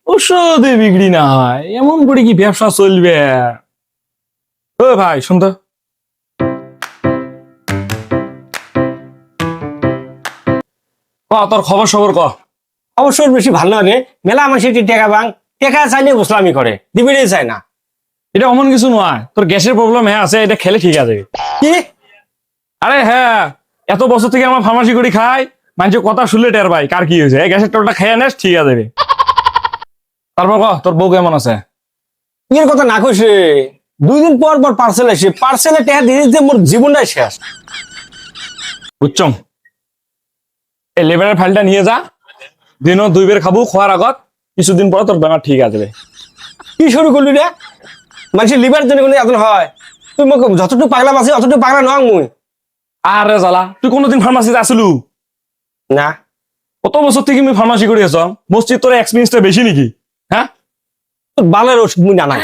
ওষুধে বিক্রি না হয় এমন করে কি ব্যবসা চলবে? ও ভাই শুন তো, তোর খবর সবর ক। অবশ্যই বেশি ভালো লাগে মেলা মানুষের টেকা বাং টেকা চাইলে গোসলামি করে দিবিরে চায় না। এটা অমন কিছু নয়, তোর গ্যাসের প্রবলেম হ্যাঁ আছে, এটা খেলে ঠিক আছে। কি আরে হ্যাঁ, এত বছর থেকে আমার ফার্মাসি করে খাই, মানুষের কথা শুনলে টের ভাই কার কি হয়েছে। এই গ্যাসের টোলটা খেয়ে নেস ঠিক আছে। তারপর ক তোর বউ কেমন আছে? এর কথা না কইছে 2 দিন পর পর পার্সেল আসে, পার্সেলে টেকা দিয়ে দিতে মোর জীবনটাই শেষ। বুঝছম, এই লেবারের ফাইলটা নিয়ে যা, দিনও 2 বের খাবো, খাওয়ার আগত কিছুদিন পর তোর বেমার ঠিক আছে। কি শুরু করলি রে? মানুষের লিভার জন্য কোনো এত হয়? তুই মোক যতটুকু পাগলা আছে অতটুকু পাগলা নয় মুই। আরে জ্বালা, তুই কোনোদিন ফার্মাসিতে আসলু? না কত বছর থেকে আমি ফার্মাসি করে আছ, মসজিদ তোর এক্সপিরিয়েন্সটা বেশি নাকি? হ্যাঁ, তোর বালের ওষুধ মুই না নাই।